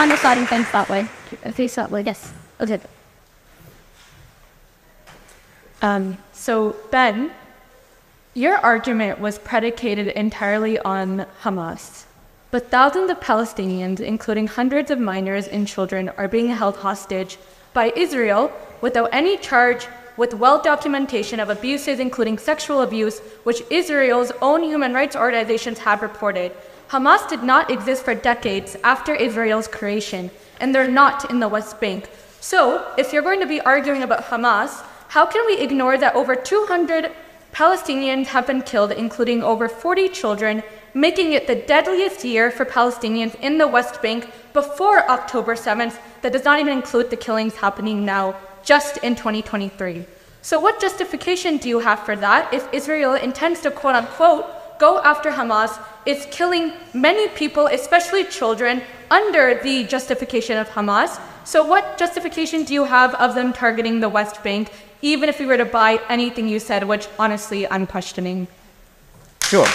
on the sliding fence that way. Face that way. Yes. Okay. So Ben, your argument was predicated entirely on Hamas. But thousands of Palestinians, including hundreds of minors and children, are being held hostage by Israel without any charge, with well-documentation of abuses, including sexual abuse, which Israel's own human rights organizations have reported. Hamas did not exist for decades after Israel's creation, and they're not in the West Bank. So, if you're going to be arguing about Hamas, how can we ignore that over 200 Palestinians have been killed, including over 40 children, making it the deadliest year for Palestinians in the West Bank before October 7th, that does not even include the killings happening now, just in 2023. So what justification do you have for that if Israel intends to, quote-unquote, go after Hamas, is killing many people, especially children, under the justification of Hamas? So what justification do you have of them targeting the West Bank, even if we were to buy anything you said, which honestly I'm questioning? Sure.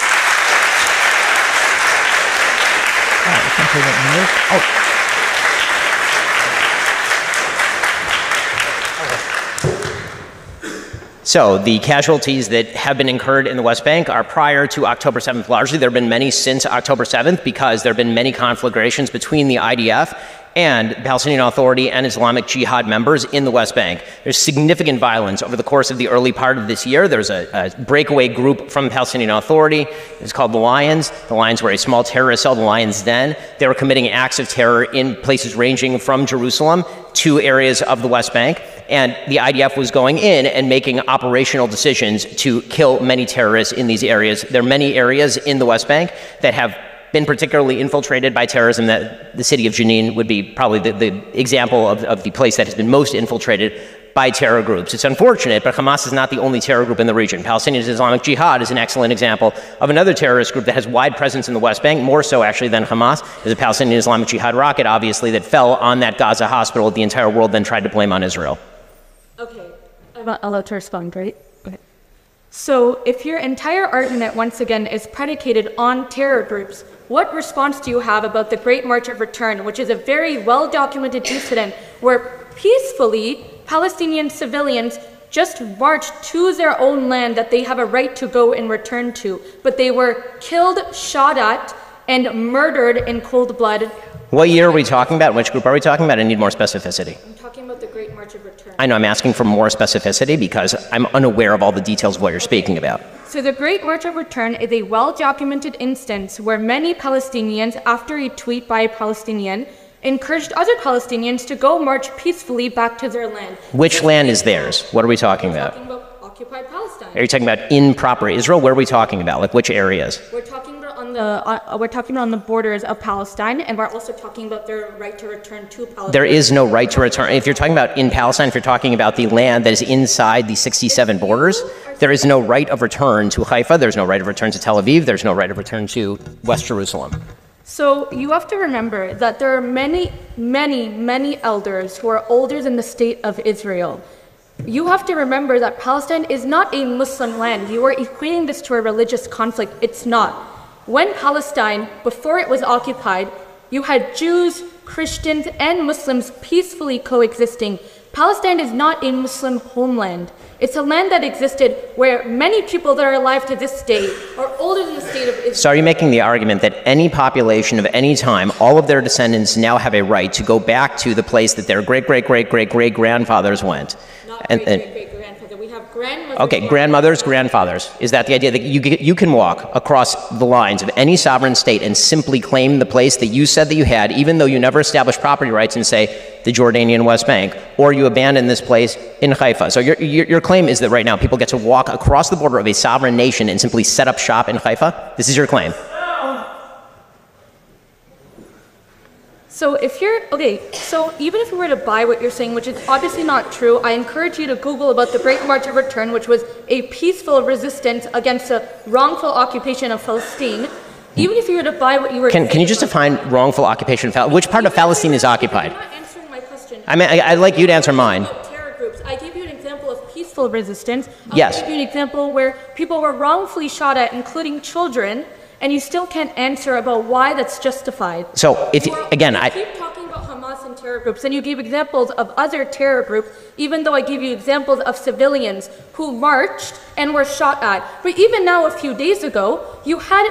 So the casualties that have been incurred in the West Bank are prior to October 7th largely. There have been many since October 7th because there have been many conflagrations between the IDF and the Palestinian Authority and Islamic Jihad members in the West Bank. There's significant violence over the course of the early part of this year. There's a breakaway group from the Palestinian Authority. It's called the Lions. The Lions were a small terrorist cell, the Lions Den. They were committing acts of terror in places ranging from Jerusalem to areas of the West Bank. And the IDF was going in and making operational decisions to kill many terrorists in these areas. There are many areas in the West Bank that have been particularly infiltrated by terrorism. That the city of Jenin would be probably the example of the place that has been most infiltrated by terror groups. It's unfortunate, but Hamas is not the only terror group in the region. Palestinian Islamic Jihad is an excellent example of another terrorist group that has wide presence in the West Bank, more so actually than Hamas. There's a Palestinian Islamic Jihad rocket, obviously, that fell on that Gaza hospital. The entire world then tried to blame on Israel. Okay, I'm allowed to respond, right? Okay. So if your entire argument, once again, is predicated on terror groups, what response do you have about the Great March of Return, which is a very well-documented incident where peacefully Palestinian civilians just marched to their own land that they have a right to go and return to, but they were killed, shot at, and murdered in cold blood? What year are we talking about? Which group are we talking about? I need more specificity. I'm talking about the Great March of Return. I know, I'm asking for more specificity because I'm unaware of all the details of what you're speaking about. So the Great March of Return is a well-documented instance where many Palestinians, after a tweet by a Palestinian, encouraged other Palestinians to go march peacefully back to their land. Which land is theirs? What are we talking about? We're talking about occupied Palestine. Are you talking about in proper Israel? Where are we talking about? Like which areas? We're talking about on the borders of Palestine, and we're also talking about their right to return to Palestine. There is no right to return. If you're talking about in Palestine, if you're talking about the land that is inside the 67 borders, there is no right of return to Haifa. There's no right of return to Tel Aviv. There's no right of return to West Jerusalem. So you have to remember that there are many, many, many elders who are older than the state of Israel. You have to remember that Palestine is not a Muslim land. You are equating this to a religious conflict. It's not. When Palestine, before it was occupied, you had Jews, Christians, and Muslims peacefully coexisting. Palestine is not a Muslim homeland. It's a land that existed where many people that are alive to this day are older than the state of Israel. So are you making the argument that any population of any time, all of their descendants now have a right to go back to the place that their great-great-great-great-great-grandfathers went? Not great-great-great-grandfather. We have grandmothers. Okay, grandmothers, grandfathers. Is that the idea that you can walk across the lines of any sovereign state and simply claim the place that you said that you had, even though you never established property rights, and say the Jordanian West Bank, or you abandon this place in Haifa? So your claim is that right now people get to walk across the border of a sovereign nation and simply set up shop in Haifa? This is your claim? So so even if we were to buy what you're saying, which is obviously not true, I encourage you to Google about the Great March of Return, which was a peaceful resistance against the wrongful occupation of Palestine. Even if you were to buy what you were saying... Can you just define wrongful occupation? Which part of Palestine is occupied? You're not answering my question. I mean, I'd like you to answer mine. Terror groups. I gave you an example of peaceful resistance. Yes. I gave you an example where people were wrongfully shot at, including children, and you still can't answer about why that's justified. So, if again, keep talking about Hamas and terror groups, and you gave examples of other terror groups, even though I gave you examples of civilians who marched and were shot at. But even now, a few days ago, you had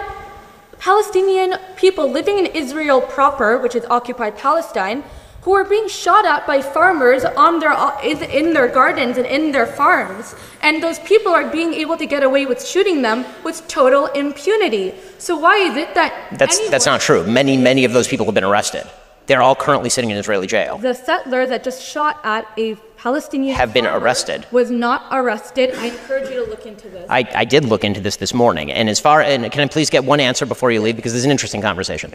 Palestinian people living in Israel proper, which is occupied Palestine, who are being shot at by farmers in their gardens and in their farms. And those people are being able to get away with shooting them with total impunity. So why is it that That's not true. Many of those people have been arrested. They're all currently sitting in Israeli jail. The settler that just shot at a Palestinian have been arrested. Was not arrested. I encourage you to look into this. I did look into this morning. And can I please get one answer before you leave? Because this is an interesting conversation.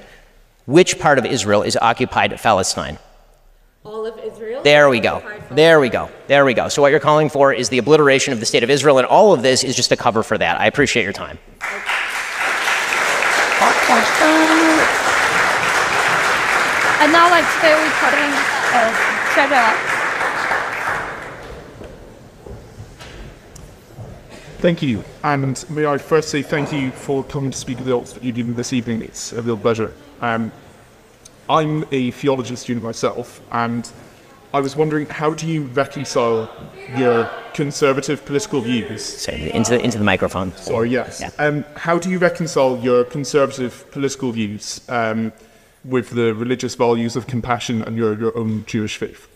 Which part of Israel is occupied Palestine? All of Israel? There we go. There we go. There we go. So what you're calling for is the obliteration of the state of Israel, and all of this is just a cover for that. I appreciate your time. And now like very cutting Trevor. Thank you. And may I first say thank you for coming to speak at the Oxford Union this evening. It's a real pleasure. I'm a theology student myself, and I was wondering, how do you reconcile your conservative political views? Say into the microphone. Sorry, yes. Yeah. How do you reconcile your conservative political views with the religious values of compassion and your own Jewish faith?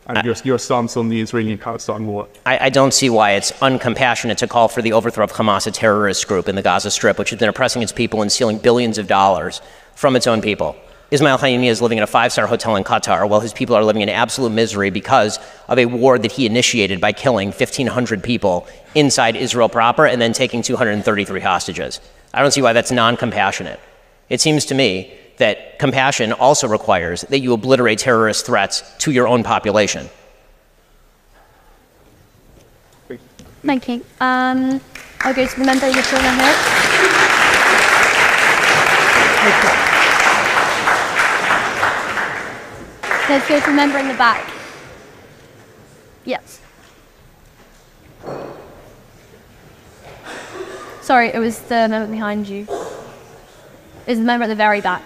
And your stance on the Israeli-Palestine war? I don't see why it's uncompassionate to call for the overthrow of Hamas, a terrorist group in the Gaza Strip, which has been oppressing its people and stealing billions of dollars from its own people. Ismail Haniyeh is living in a 5-star hotel in Qatar while his people are living in absolute misery because of a war that he initiated by killing 1,500 people inside Israel proper and then taking 233 hostages. I don't see why that's non-compassionate. It seems to me that compassion also requires that you obliterate terrorist threats to your own population. Thank you. I'll go to the member you're still here. Let's go to the member in the back. Yes. Sorry, it was the member behind you. It was the member at the very back.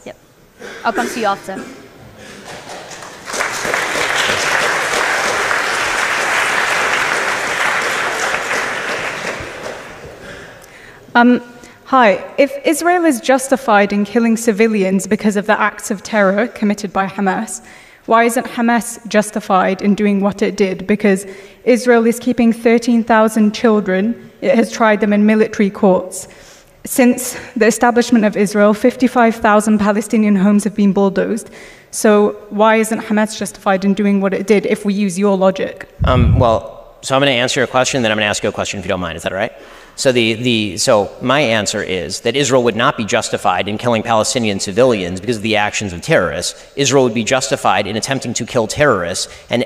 Yep. I'll come to you after. Hi. If Israel is justified in killing civilians because of the acts of terror committed by Hamas, why isn't Hamas justified in doing what it did? Because Israel is keeping 13,000 children. It has tried them in military courts. Since the establishment of Israel, 55,000 Palestinian homes have been bulldozed. So why isn't Hamas justified in doing what it did if we use your logic? So I'm going to answer your question, then I'm going to ask you a question if you don't mind. Is that all right? So my answer is that Israel would not be justified in killing Palestinian civilians because of the actions of terrorists. Israel would be justified in attempting to kill terrorists, and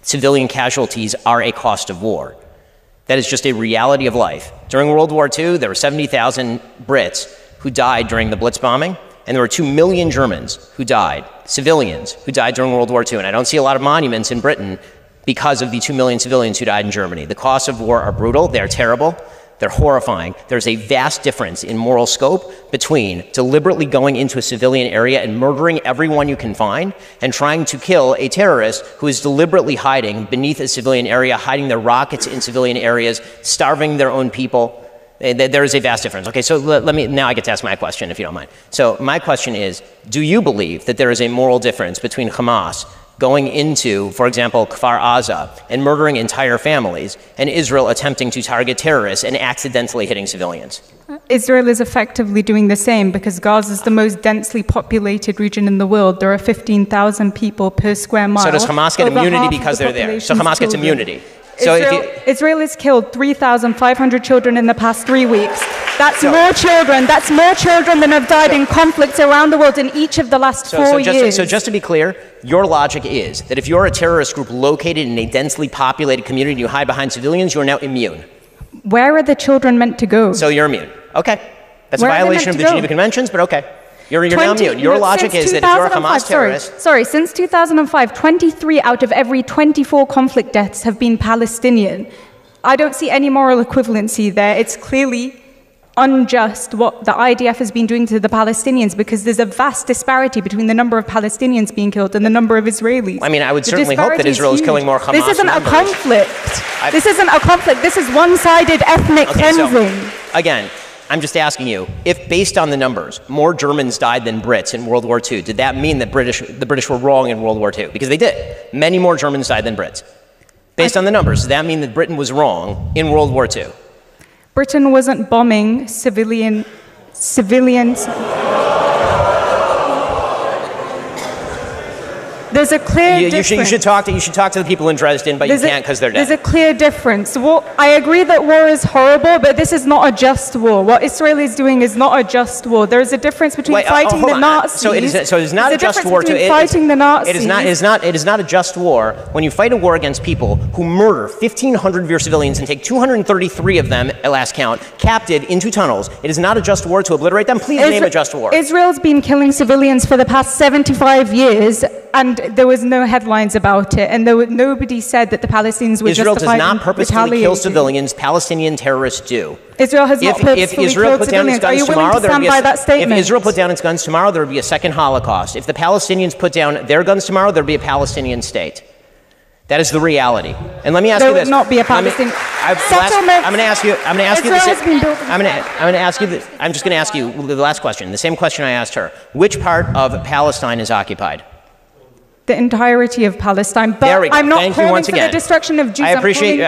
civilian casualties are a cost of war. That is just a reality of life. During World War II, there were 70,000 Brits who died during the Blitz bombing, and there were 2 million Germans who died, civilians who died during World War II. And I don't see a lot of monuments in Britain because of the 2 million civilians who died in Germany. The costs of war are brutal, they're terrible, they're horrifying. There's a vast difference in moral scope between deliberately going into a civilian area and murdering everyone you can find and trying to kill a terrorist who is deliberately hiding beneath a civilian area, hiding their rockets in civilian areas, starving their own people. There is a vast difference. Okay, so now I get to ask my question, if you don't mind. So my question is, do you believe that there is a moral difference between Hamas going into, for example, Kfar Aza and murdering entire families, and Israel attempting to target terrorists and accidentally hitting civilians? Israel is effectively doing the same because Gaza is the most densely populated region in the world. There are 15,000 people per square mile. So does Hamas get immunity because they're there? So Hamas gets immunity. So Israel has killed 3,500 children in the past 3 weeks. That's more children. That's more children than have died in conflicts around the world in each of the last 4 years. So just to be clear, your logic is that if you're a terrorist group located in a densely populated community and you hide behind civilians, you are now immune. Where are the children meant to go? So you're immune. Okay. That's a violation of the Geneva Conventions, but okay. You're now immune. Your logic is that if you're a Hamas terrorist... Sorry, since 2005, 23 out of every 24 conflict deaths have been Palestinian. I don't see any moral equivalency there. It's clearly unjust what the IDF has been doing to the Palestinians, because there's a vast disparity between the number of Palestinians being killed and the number of Israelis. I mean, I would certainly hope that Israel is killing more Hamas This isn't members. a conflict. This isn't a conflict. This is one-sided ethnic cleansing. So, again, I'm just asking you, if based on the numbers, more Germans died than Brits in World War II, did that mean that the British were wrong in World War II? Because they did. Many more Germans died than Brits. Based on the numbers, does that mean that Britain was wrong in World War II? Britain wasn't bombing civilians. There's a clear difference. You should talk to the people in Dresden, but you can't because they're dead. There's a clear difference. Well, I agree that war is horrible, but this is not a just war. What Israel is doing is not a just war. There is a difference between fighting the Nazis. So it is not a just war. Fighting the Nazis. It is not a just war when you fight a war against people who murder 1,500 of your civilians and take 233 of them, at last count, captive into tunnels. It is not a just war to obliterate them. Please name a just war. Israel's been killing civilians for the past 75 years, and there was no headlines about it, and nobody said that the Palestinians were Israel justified does not purposefully kill retaliating. civilians. Palestinian terrorists do. Israel has not purposefully killed civilians. Are you willing to stand by that statement? If Israel put down its guns tomorrow, there would be a second Holocaust. If the Palestinians put down their guns tomorrow, there would be a Palestinian state. That is the reality. And let me ask you this. There would not be a Palestinian settlement. I'm going to ask you. I'm going to ask you this. Israel has been built. I'm going to ask you. I'm just going to ask you the last question. The same question I asked her. Which part of Palestine is occupied? The entirety of Palestine, but there we go. I'm not Thank you calling once for again. the destruction of Jews. I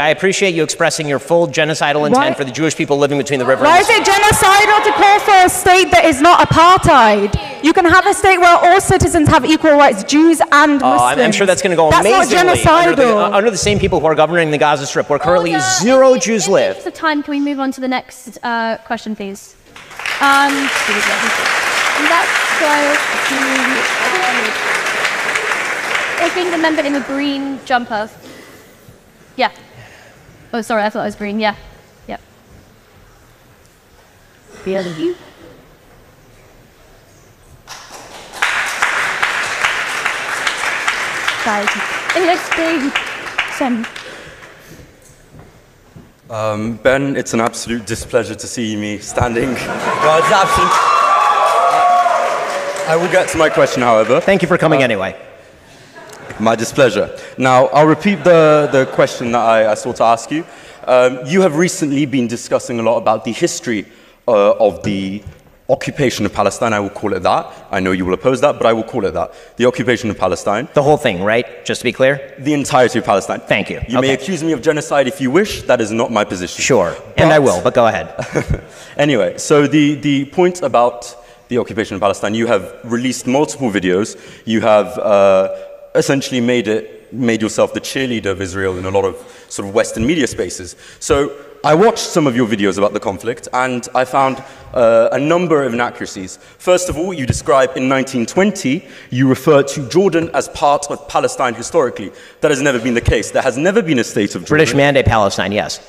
appreciate you expressing your full genocidal intent for the Jewish people living between the rivers. Why is it genocidal to call for a state that is not apartheid? You can have a state where all citizens have equal rights, Jews and Muslims. I'm sure that's going to go amazingly under the same people who are governing the Gaza Strip, where currently zero Jews live. In the time, can we move on to the next question, please? I think the member in the green jumper. Yeah. Oh, sorry, I thought it was green. Yeah. Yep. You. Ben, it's an absolute displeasure to see me standing. Well, it's absolute. I will get to my question, however. Thank you for coming anyway. My displeasure. Now, I'll repeat the question that I sought to ask you. You have recently been discussing a lot about the history of the occupation of Palestine. I will call it that. I know you will oppose that, but I will call it that. The occupation of Palestine. The whole thing, right? Just to be clear? The entirety of Palestine. Thank you. You may accuse me of genocide if you wish. That is not my position. Sure. And I will, but go ahead. Anyway, so the point about the occupation of Palestine, you have released multiple videos. You have essentially made yourself the cheerleader of Israel in a lot of sort of Western media spaces. So I watched some of your videos about the conflict, and I found a number of inaccuracies. First of all, you describe in 1920, you refer to Jordan as part of Palestine historically. That has never been the case. There has never been a state of Jordan. British Mandate Palestine, yes.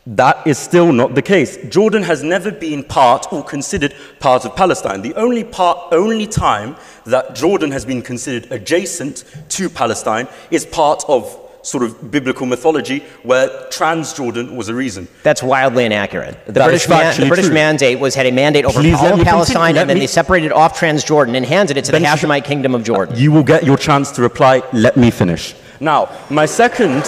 That is still not the case. Jordan has never been part or considered part of Palestine. The only time that Jordan has been considered adjacent to Palestine is part of sort of biblical mythology where Transjordan was a reason. That's wildly inaccurate. The British mandate had a mandate over all of Palestine, and then they separated off Transjordan and handed it to the Hashemite kingdom of Jordan. You will get your chance to reply. Let me finish. Now, the second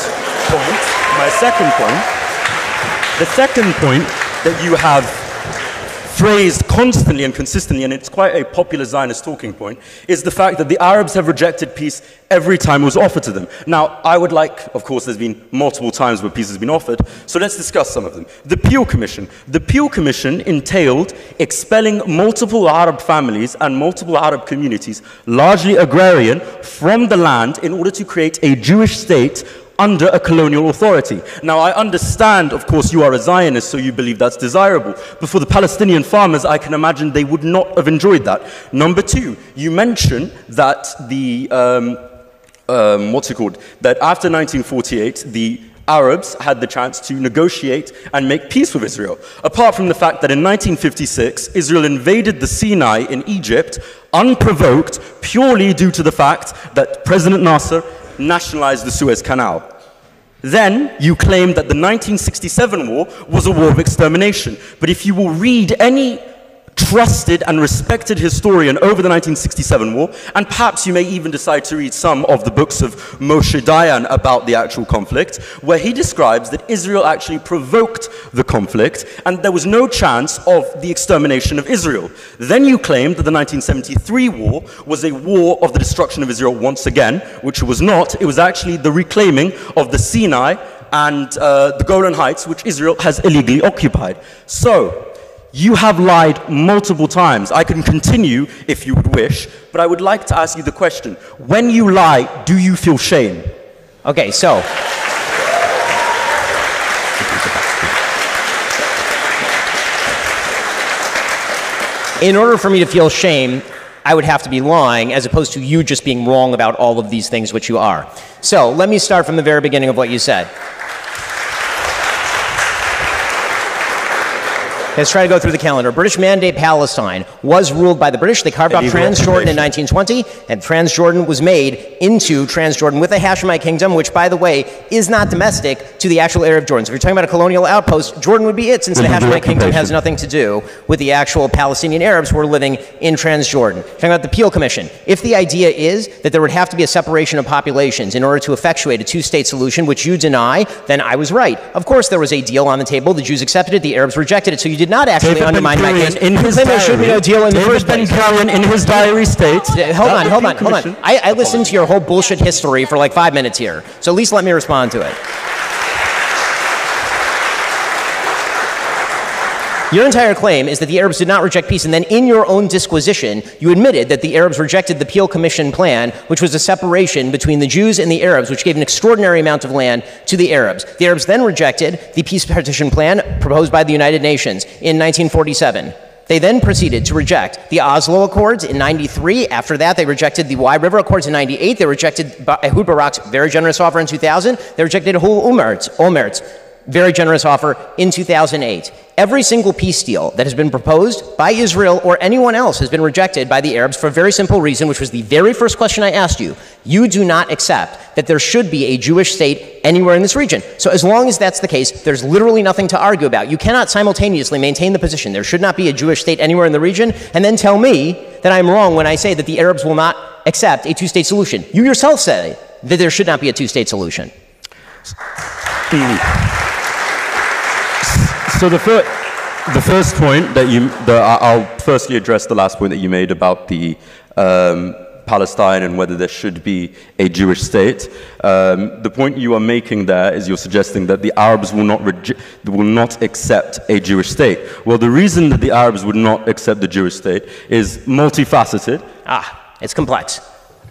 point that you have phrased constantly and consistently, and it's quite a popular Zionist talking point, is the fact that the Arabs have rejected peace every time it was offered to them. Now, I would like, of course, there's been multiple times where peace has been offered, so let's discuss some of them. The Peel Commission. The Peel Commission entailed expelling multiple Arab families and multiple Arab communities, largely agrarian, from the land in order to create a Jewish state under a colonial authority. Now, I understand, of course, you are a Zionist, so you believe that's desirable. But for the Palestinian farmers, I can imagine they would not have enjoyed that. Number two, you mention that that after 1948, the Arabs had the chance to negotiate and make peace with Israel. Apart from the fact that in 1956, Israel invaded the Sinai in Egypt, unprovoked, purely due to the fact that President Nasser nationalized the Suez Canal. Then you claim that the 1967 war was a war of extermination. But if you will read any trusted and respected historian over the 1967 war, and perhaps you may even decide to read some of the books of Moshe Dayan about the actual conflict, where he describes that Israel actually provoked the conflict and there was no chance of the extermination of Israel. Then you claim that the 1973 war was a war of the destruction of Israel once again, which it was not. It was actually the reclaiming of the Sinai and the Golan Heights, which Israel has illegally occupied. So, you have lied multiple times. I can continue if you would wish, but I would like to ask you the question. When you lie, do you feel shame? Okay, so. In order for me to feel shame, I would have to be lying as opposed to you just being wrong about all of these things which you are. So let me start from the very beginning of what you said. Let's try to go through the calendar. British Mandate Palestine was ruled by the British. They carved off Transjordan in 1920, and Transjordan was made into Transjordan with the Hashemite kingdom, which, by the way, is not domestic to the actual area of Jordan. So if you're talking about a colonial outpost, Jordan would be it, since the Hashemite kingdom has nothing to do with the actual Palestinian Arabs who are living in Transjordan. Talking about the Peel Commission. If the idea is that there would have to be a separation of populations in order to effectuate a two-state solution, which you deny, then I was right. Of course there was a deal on the table. The Jews accepted it. The Arabs rejected it. So you did not actually undermine my case. In his diary, there should be no deal in the first place. In his diary states. Hold on. I listened to your whole bullshit history for like 5 minutes here. So at least let me respond to it. Your entire claim is that the Arabs did not reject peace, and then in your own disquisition, you admitted that the Arabs rejected the Peel Commission plan, which was a separation between the Jews and the Arabs, which gave an extraordinary amount of land to the Arabs. The Arabs then rejected the peace partition plan proposed by the United Nations in 1947. They then proceeded to reject the Oslo Accords in 93. After that, they rejected the Wye River Accords in 98. They rejected Ehud Barak's very generous offer in 2000. They rejected Olmert's very generous offer in 2008. Every single peace deal that has been proposed by Israel or anyone else has been rejected by the Arabs for a very simple reason, which was the very first question I asked you. You do not accept that there should be a Jewish state anywhere in this region. So as long as that's the case, there's literally nothing to argue about. You cannot simultaneously maintain the position there should not be a Jewish state anywhere in the region and then tell me that I'm wrong when I say that the Arabs will not accept a two-state solution. You yourself say that there should not be a two-state solution. So the first point that I'll firstly address the last point that you made about the Palestine and whether there should be a Jewish state. The point you are making there is you're suggesting that the Arabs will not accept a Jewish state. Well, the reason that the Arabs would not accept the Jewish state is multifaceted. It's complex.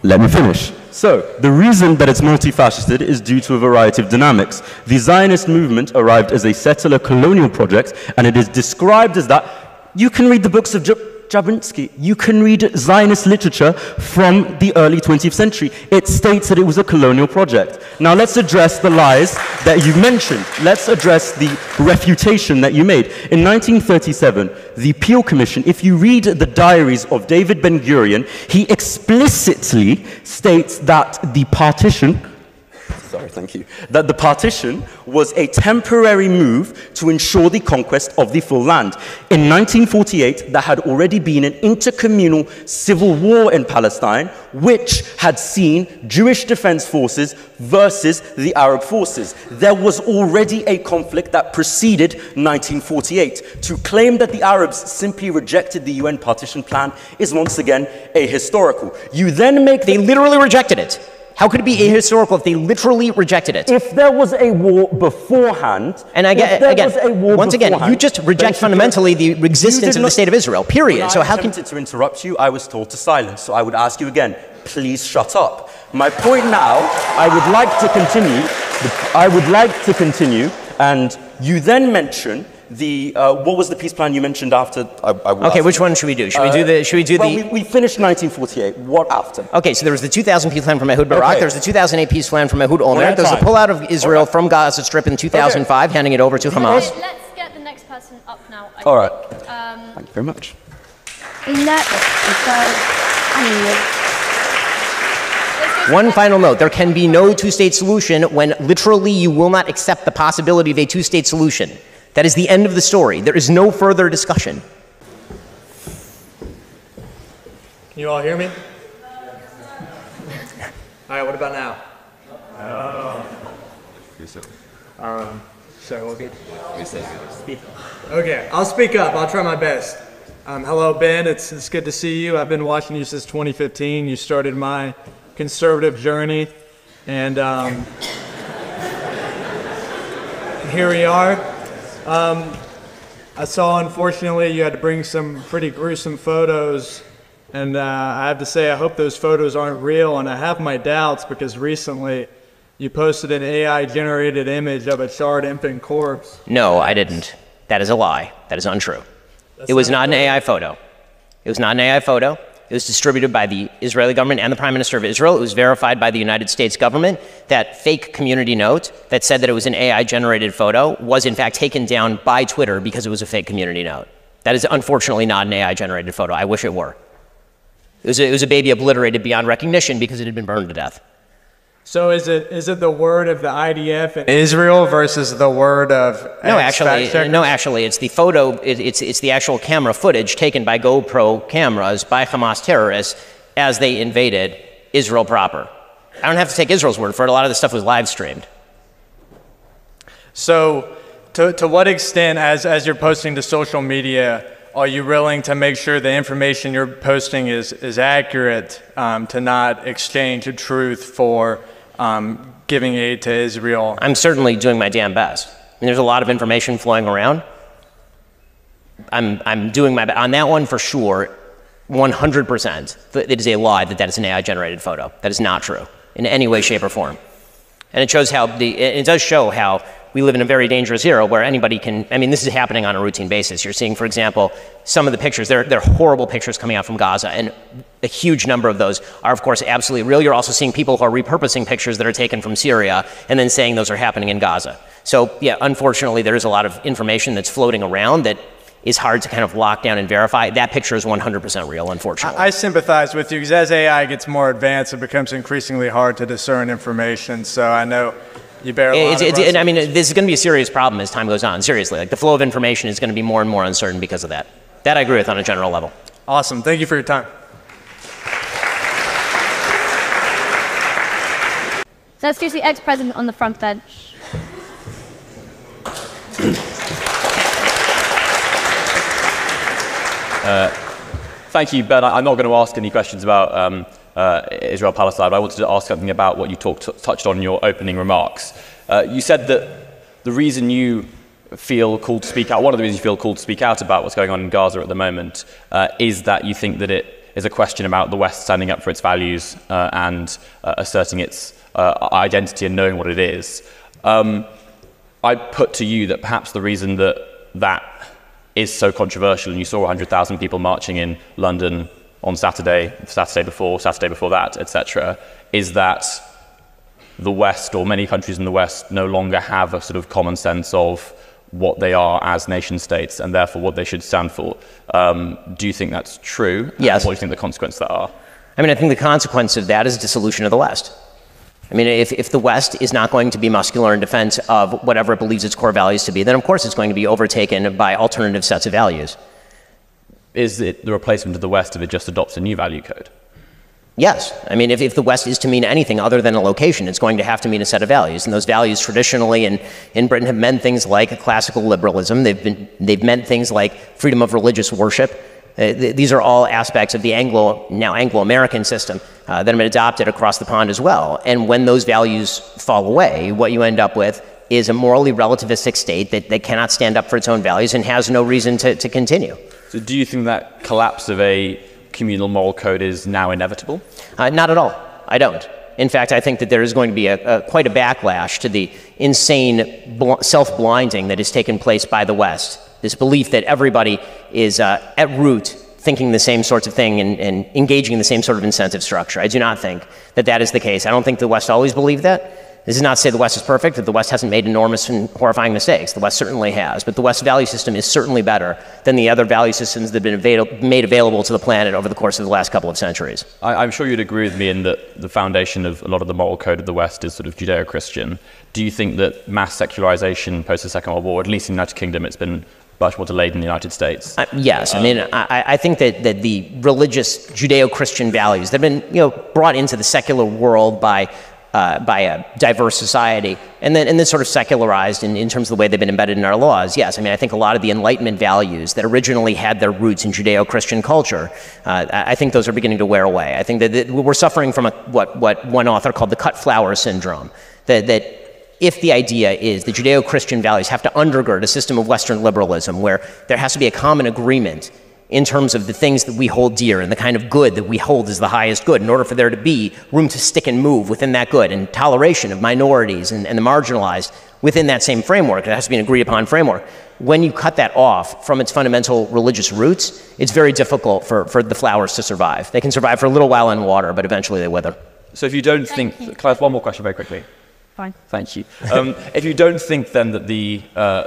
Let me finish. So, the reason that it's multifaceted is due to a variety of dynamics. The Zionist movement arrived as a settler colonial project, and it is described as that. You can read the books of Jablonski. You can read Zionist literature from the early 20th century. It states that it was a colonial project. Now let's address the lies that you mentioned. Let's address the refutation that you made. In 1937, the Peel Commission, if you read the diaries of David Ben-Gurion, he explicitly states that the partition that the partition was a temporary move to ensure the conquest of the full land. In 1948, there had already been an intercommunal civil war in Palestine, which had seen Jewish defense forces versus the Arab forces. There was already a conflict that preceded 1948. To claim that the Arabs simply rejected the UN partition plan is once again ahistorical. You then make... They literally rejected it. How could it be ahistorical if they literally rejected it? If there was a war beforehand, and once again, you just reject fundamentally the existence of the state of Israel, period. When so I attempted to interrupt you, I was told to silence. So I would ask you again, please shut up. My point now, I would like to continue, and you then mention the what was the peace plan you mentioned after? Okay, which one should we do? Should we do the? We finished 1948. What after? Okay, so there was the 2000 peace plan from Ehud Barak. There was the 2008 peace plan from Ehud Olmert. There was the pullout of Israel from Gaza Strip in 2005, handing it over to Hamas. Let's get the next person up now. All right. Thank you very much. Let's go One final note, there can be no two-state solution when literally you will not accept the possibility of a two-state solution. That is the end of the story. There is no further discussion. Can you all hear me? All right, what about now? So we'll get... Okay, I'll speak up. I'll try my best. Hello, Ben. It's good to see you. I've been watching you since 2015. You started my conservative journey, and here we are. I saw, unfortunately, you had to bring some pretty gruesome photos, and I have to say I hope those photos aren't real, and I have my doubts because recently you posted an AI-generated image of a charred infant corpse. No, I didn't. That is a lie. That is untrue. It was not an AI photo. It was not an AI photo. It was distributed by the Israeli government and the Prime Minister of Israel. It was verified by the United States government. That fake community note that said that it was an AI-generated photo was in fact taken down by Twitter because it was a fake community note. That is unfortunately not an AI-generated photo. I wish it were. It was a baby obliterated beyond recognition because it had been burned to death. So is it the word of the IDF in Israel versus the word of No, actually, it's the photo. It's the actual camera footage taken by GoPro cameras by Hamas terrorists as they invaded Israel proper. I don't have to take Israel's word for it. A lot of this stuff was live streamed. So, to what extent, as you're posting to social media, are you willing to make sure the information you're posting is accurate, to not exchange a truth for giving aid to Israel? I'm certainly doing my damn best. I mean, there's a lot of information flowing around. I'm doing my best. On that one for sure, 100%. It is a lie that is an AI-generated photo. That is not true in any way, shape, or form. And it shows how it does show how we live in a very dangerous era where anybody can, I mean, this is happening on a routine basis. You're seeing, for example, some of the pictures, they're horrible pictures coming out from Gaza, and a huge number of those are, of course, absolutely real. You're also seeing people who are repurposing pictures that are taken from Syria and then saying those are happening in Gaza. So, yeah, unfortunately, there is a lot of information that's floating around that is hard to kind of lock down and verify. That picture is 100% real, unfortunately. I sympathize with you because as AI gets more advanced, it becomes increasingly hard to discern information. So I know you bear a lot of I mean, this is going to be a serious problem as time goes on, seriously. Like, the flow of information is going to be more and more uncertain because of that. That I agree with on a general level. Awesome. Thank you for your time. So let's choose the ex-president on the front bench. Thank you, Ben. I'm not going to ask any questions about Israel-Palestine, but I wanted to ask something about what you touched on in your opening remarks. You said that the reason you feel called to speak out, one of the reasons you feel called to speak out about what's going on in Gaza at the moment, is that you think that it is a question about the West standing up for its values and asserting its identity and knowing what it is. I put to you that perhaps the reason that that is so controversial, and you saw 100,000 people marching in London on Saturday before that, etc., is that the West, or many countries in the West, no longer have a sort of common sense of what they are as nation states and therefore what they should stand for. Do you think that's true? Yes. And what do you think the consequences of that are? I mean, I think the consequence of that is dissolution of the West. I mean, if the West is not going to be muscular in defense of whatever it believes its core values to be, then of course it's going to be overtaken by alternative sets of values. Is it the replacement of the West if it just adopts a new value code? Yes. I mean, if the West is to mean anything other than a location, it's going to have to mean a set of values. And those values traditionally in Britain have meant things like classical liberalism. They've meant things like freedom of religious worship. These are all aspects of the now Anglo-American system that have been adopted across the pond as well. And when those values fall away, what you end up with is a morally relativistic state that cannot stand up for its own values and has no reason to continue. So do you think that collapse of a communal moral code is now inevitable? Not at all. I don't. In fact, I think that there is going to be quite a backlash to the insane self-blinding that has taken place by the West. This belief that everybody is at root thinking the same sorts of thing and engaging in the same sort of incentive structure. I do not think that that is the case. I don't think the West always believed that. This is not to say the West is perfect, that the West hasn't made enormous and horrifying mistakes. The West certainly has, but the West's value system is certainly better than the other value systems that have been made available to the planet over the course of the last couple of centuries. I'm sure you'd agree with me in that the foundation of a lot of the moral code of the West is sort of Judeo-Christian. Do you think that mass secularization post the Second World War, at least in the United Kingdom, it's been much more delayed in the United States? Yes, I mean, I think that the religious Judeo-Christian values that have been brought into the secular world by a diverse society, and then sort of secularized in terms of the way they've been embedded in our laws. Yes, I mean, I think a lot of the Enlightenment values that originally had their roots in Judeo-Christian culture, I think those are beginning to wear away. I think that we're suffering from what one author called the cut flower syndrome, that if the idea is that Judeo-Christian values have to undergird a system of Western liberalism where there has to be a common agreement in terms of the things that we hold dear and the kind of good that we hold as the highest good, in order for there to be room to stick and move within that good, and toleration of minorities and the marginalized within that same framework. It has to be an agreed upon framework. When you cut that off from its fundamental religious roots, it's very difficult for the flowers to survive. They can survive for a little while in water, but eventually they wither. So if you don't think, can I have one more question very quickly? Fine. Thank you. If you don't think then that the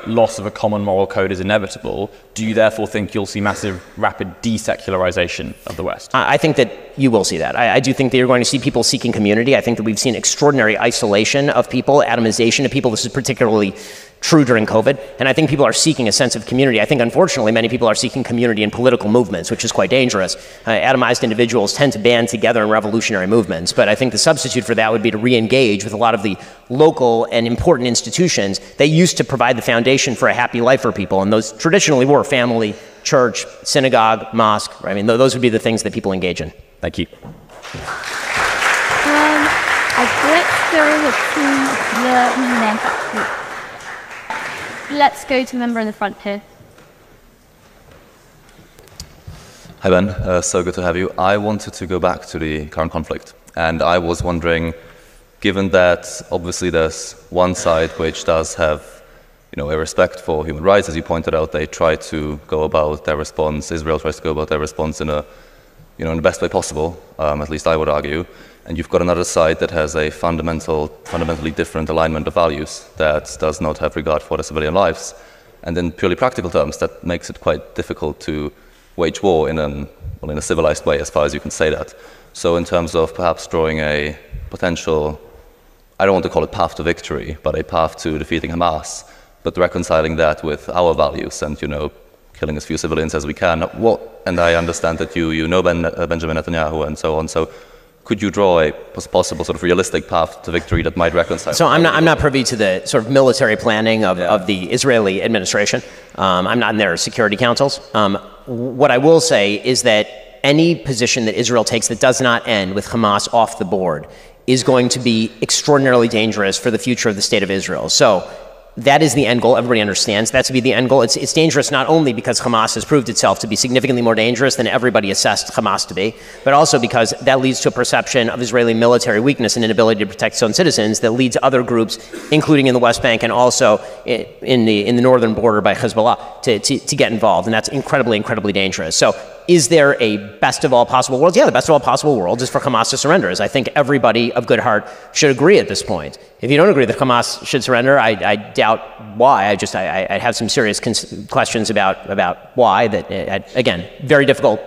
loss of a common moral code is inevitable, do you therefore think you'll see massive, rapid desecularization of the West? I think that you will see that. I do think that you're going to see people seeking community. I think that we've seen extraordinary isolation of people, atomization of people. This is particularly true during COVID, and I think people are seeking a sense of community. I think, unfortunately, many people are seeking community in political movements, which is quite dangerous. Atomized individuals tend to band together in revolutionary movements, but I think the substitute for that would be to re-engage with a lot of the local and important institutions that used to provide the foundation for a happy life for people, and those traditionally were family, church, synagogue, mosque. I mean, those would be the things that people engage in. Thank you. Let's go to the member in the front here. Hi Ben, so good to have you. I wanted to go back to the current conflict, and I was wondering, given that obviously there's one side which does have, a respect for human rights, as you pointed out, they try to go about their response, Israel tries to go about their response in in the best way possible, at least I would argue. And you've got another side that has a fundamentally different alignment of values that does not have regard for the civilian lives. And in purely practical terms, that makes it quite difficult to wage war in a civilized way, as far as you can say that. So in terms of perhaps drawing a potential, I don't want to call it path to victory, but a path to defeating Hamas, but reconciling that with our values and, killing as few civilians as we can. And I understand that you know Benjamin Netanyahu and so on, so could you draw a possible sort of realistic path to victory that might reconcile? So I'm not privy to the sort of military planning of the Israeli administration. I'm not in their security councils. What I will say is that any position that Israel takes that does not end with Hamas off the board is going to be extraordinarily dangerous for the future of the state of Israel. So that is the end goal. Everybody understands that to be the end goal. It's dangerous not only because Hamas has proved itself to be significantly more dangerous than everybody assessed Hamas to be, but also because that leads to a perception of Israeli military weakness and inability to protect its own citizens that leads other groups, including in the West Bank and also in the northern border by Hezbollah, to get involved. And that's incredibly, incredibly dangerous. So is there a best of all possible worlds? Yeah, the best of all possible worlds is for Hamas to surrender, as I think everybody of good heart should agree at this point. If you don't agree that Hamas should surrender, I doubt why. I have some serious questions about why. That again, very difficult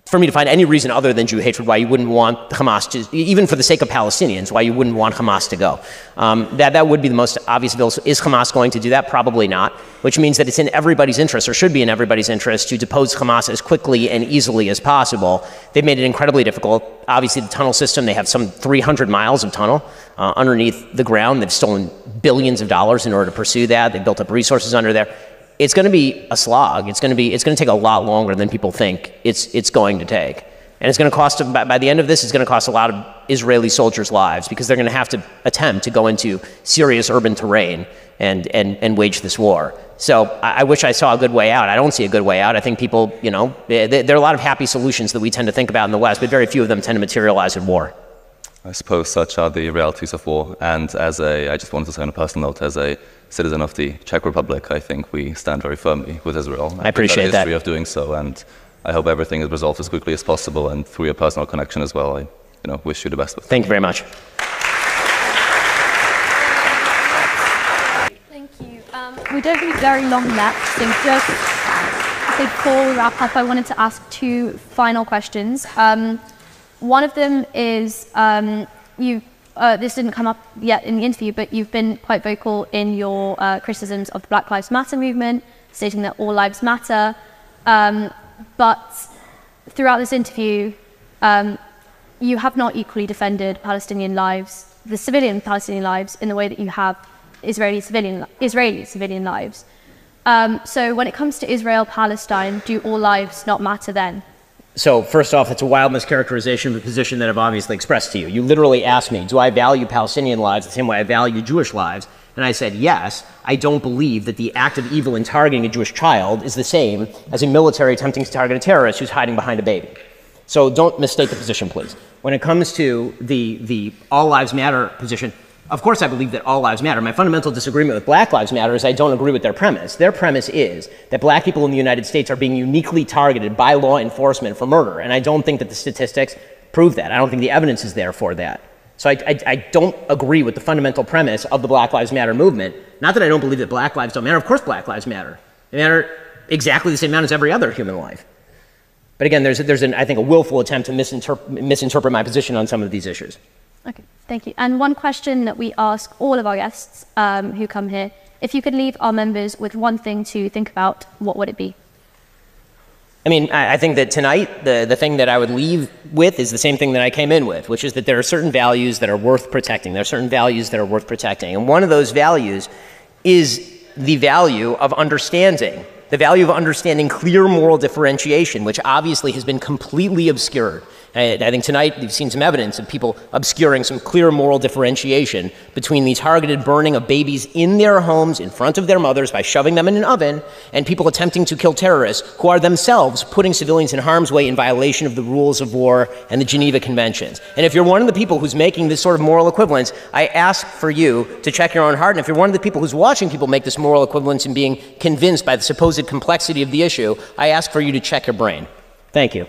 for me to find any reason other than Jew hatred why you wouldn't want Hamas to, even for the sake of Palestinians, why you wouldn't want Hamas to go. That would be the most obvious bill. Is Hamas going to do that? Probably not, which means that it's in everybody's interest, or should be in everybody's interest, to depose Hamas as quickly and easily as possible. They've made it incredibly difficult. Obviously, the tunnel system, they have some 300 miles of tunnel underneath the ground. They've stolen billions of dollars in order to pursue that. They've built up resources under there. It's going to be a slog. It's going to take a lot longer than people think it's going to take. And it's going to cost, by the end of this, it's going to cost a lot of Israeli soldiers' lives, because they're going to have to attempt to go into serious urban terrain and wage this war. So I wish I saw a good way out. I don't see a good way out. I think people, there are a lot of happy solutions that we tend to think about in the West, but very few of them tend to materialize in war. I suppose such are the realities of war. And I just wanted to say on a personal note, as a citizen of the Czech Republic, I think we stand very firmly with Israel. I appreciate that. History of doing so, and I hope everything is resolved as quickly as possible. And through your personal connection as well, I wish you the best with it. Thank you very much. we don't have very long left, so just before we wrap up, I wanted to ask two final questions. One of them is, this didn't come up yet in the interview, but you've been quite vocal in your criticisms of the Black Lives Matter movement, stating that all lives matter. But throughout this interview, you have not equally defended Palestinian lives, the civilian Palestinian lives, in the way that you have Israeli civilian lives. So when it comes to Israel-Palestine, do all lives not matter then? So first off, that's a wild mischaracterization of the position that I've obviously expressed to you. You literally asked me, do I value Palestinian lives the same way I value Jewish lives? And I said, yes, I don't believe that the act of evil in targeting a Jewish child is the same as a military attempting to target a terrorist who's hiding behind a baby. So don't mistake the position, please. When it comes to the all lives matter position, of course I believe that all lives matter. My fundamental disagreement with Black Lives Matter is I don't agree with their premise. Their premise is that black people in the United States are being uniquely targeted by law enforcement for murder, and I don't think that the statistics prove that. I don't think the evidence is there for that. So I don't agree with the fundamental premise of the Black Lives Matter movement. Not that I don't believe that black lives don't matter. Of course black lives matter. They matter exactly the same amount as every other human life. But again, there's I think, a willful attempt to misinterpret my position on some of these issues. Okay, thank you. And one question that we ask all of our guests who come here, if you could leave our members with one thing to think about, what would it be? I mean, I think that tonight, the thing that I would leave with is the same thing that I came in with, which is that there are certain values that are worth protecting. There are certain values that are worth protecting. And one of those values is the value of understanding. The value of understanding clear moral differentiation, which obviously has been completely obscured. I think tonight you've seen some evidence of people obscuring some clear moral differentiation between the targeted burning of babies in their homes in front of their mothers by shoving them in an oven, and people attempting to kill terrorists who are themselves putting civilians in harm's way in violation of the rules of war and the Geneva Conventions. And if you're one of the people who's making this sort of moral equivalence, I ask for you to check your own heart. And if you're one of the people who's watching people make this moral equivalence and being convinced by the supposed complexity of the issue, I ask for you to check your brain. Thank you.